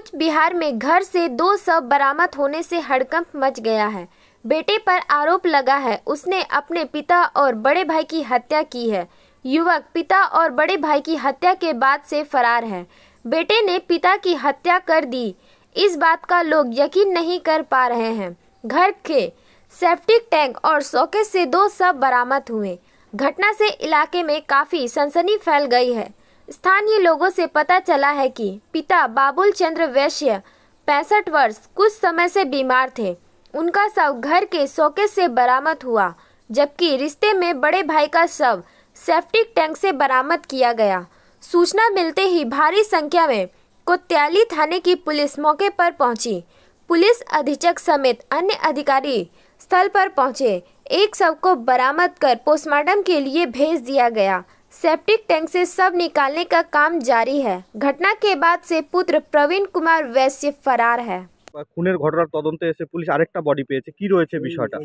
कूच बिहार में घर से 2 शव बरामद होने से हड़कंप मच गया है। बेटे पर आरोप लगा है उसने अपने पिता और बड़े भाई की हत्या की है। युवक पिता और बड़े भाई की हत्या के बाद से फरार है। बेटे ने पिता की हत्या कर दी, इस बात का लोग यकीन नहीं कर पा रहे हैं। घर के सेप्टिक टैंक और शोकेस से 2 शव बरामद हुए। घटना से इलाके में काफी सनसनी फैल गई है। स्थानीय लोगों से पता चला है कि पिता बाबुल चंद्र वैश्य 65 वर्ष कुछ समय से बीमार थे। उनका शव घर के शोकेस से बरामद हुआ, जबकि रिश्ते में बड़े भाई का शव सेप्टिक टैंक से बरामद किया गया। सूचना मिलते ही भारी संख्या में कोतवाली थाने की पुलिस मौके पर पहुंची। पुलिस अधीक्षक समेत अन्य अधिकारी स्थल पर पहुंचे। एक शव को बरामद कर पोस्टमार्टम के लिए भेज दिया गया। सेप्टिक टैंक से शव निकालने का काम जारी है। घटना के बाद से पुत्र प्रवीण कुमार वैश्य फरार है। খুনের ঘটনার তদন্তে এসে পুলিশ আরেকটা বডি পেয়েছে, কি রয়েছে বিষয়টা?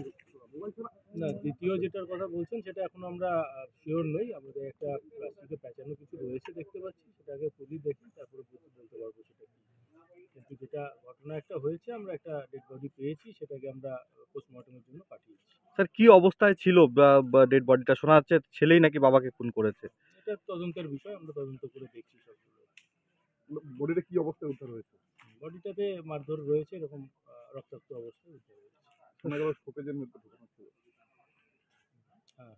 না, দ্বিতীয় যেটার কথা বলছেন সেটা এখনো আমরা শিওর নই। আমাদের একটা প্লাস্টিকে প্যাঁচানো কিছু রয়েছে দেখতে পাচ্ছি, সেটাকে খুলি দেখি তারপরে বলতে পারবো সেটা কি। কিন্তু যেটা ঘটনা একটা হয়েছে, আমরা একটা ডেড বডি পেয়েছি, সেটাকে আমরা পোস্টমর্টমের জন্য পাঠিয়েছি। স্যার কি অবস্থায় ছিল ডেড বডিটা? শোনা যাচ্ছে ছেলেই নাকি বাবাকে খুন করেছে। এটা তদন্তের বিষয়, আমরা তদন্ত করে দেখছি সবগুলো। বডিটা কি অবস্থায় উদ্ধার হয়েছে? বডিটাতে মারধর রয়েছে, এরকম রক্তাক্ত অবস্থায় উদ্ধার হয়েছে। শোনা গেল শোকেজের মধ্যে ঢোকানো ছিল। হ্যাঁ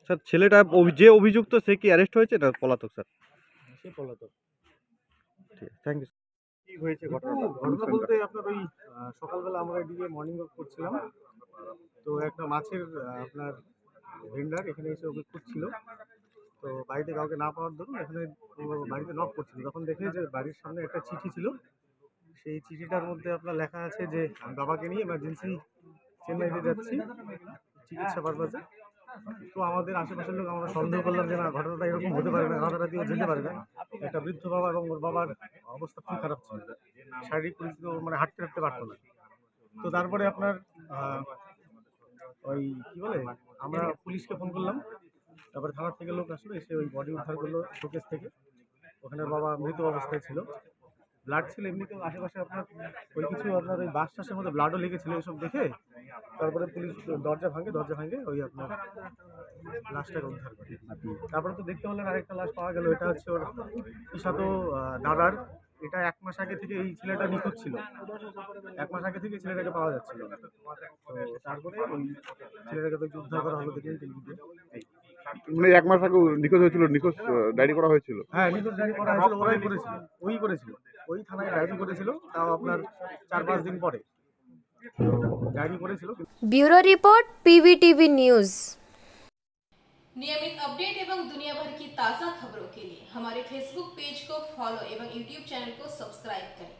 স্যার ছেলেটা যে অভিযুক্ত সে কি অ্যারেস্ট হয়েছে না পলাতক? স্যার সে পলাতক। ঠিক আছে, থ্যাংক ইউ। কি হয়েছে ঘটনাটা? ঘটনা বলতে আপনার ওই সকালবেলা আমরা এদিকে মর্নিং ওয়াক করছিলাম, তো একটা মাছের আপনার ভেন্ডার এখানে এসে ওকে খুঁজছিল। তো বাড়িতে কাউকে না পাওয়ার দরুন এখানে বাড়িতে নক করছিল, তখন দেখে যে বাড়ির সামনে একটা চিঠি ছিল। সেই চিঠিটার মধ্যে আপনার লেখা আছে যে আমি বাবাকে নিয়ে এমার্জেন্সি চেন্নাইতে যাচ্ছি চিকিৎসা পারপাসে। তো আমাদের আশেপাশের লোক আমরা সন্দেহ করলাম যে না, ঘটনাটা এরকম হতে পারে না, রাতারাতিও যেতে পারে না। একটা বৃদ্ধ বাবা এবং ওর বাবার অবস্থা খুব খারাপ ছিল, শারীরিক পরিস্থিতি মানে হাঁটতে পারতো না। তো তারপরে আপনার ওই কি বলে আমরা পুলিশকে ফোন করলাম, তারপরে থানার থেকে লোক আসলো, এসে ওই বডি উদ্ধার করলো শোকেস থেকে। ওখানে বাবা মৃত অবস্থায় ছিল, ব্লাড ছিল এমনিতেও আশেপাশে আপনার ওই কিছু আপনার ওই বাস টাসের মধ্যে ব্লাডও লেগেছিল। এসব দেখে তারপরে পুলিশ দরজা ভাঙে ওই আপনার লাশটাকে উদ্ধার করে। তারপরে তো দেখতে পেলেন আরেকটা লাশ পাওয়া গেল, এটা হচ্ছে ওর পিসাতো দাদার। এটা 1 মাস আগে থেকে এই ছেলেটা নিখোঁজ ছিল, 1 মাস আগে থেকে ছেলেটাকে পাওয়া যাচ্ছিল। তো তারপরে ওই ছেলেটাকে তো উদ্ধার করা হলো দেখে টিভিতে। মানে 1 মাস আগে নিখোঁজ হয়েছিল, নিখোঁজ ডায়েরি করা হয়েছিল। হ্যাঁ, নিখোঁজ ডায়েরি করা হয়েছিল, ওই করেছিল ওই থানায় ডায়েরি করেছিল, তাও আপনার 4-5 দিন পরে ডায়েরি করেছিল। Bureau report PVTV news. नियमित अपडेट एवं दुनिया भर की ताज़ा खबरों के लिए हमारे फेसबुक पेज को फॉलो एवं यूट्यूब चैनल को सब्सक्राइब करें।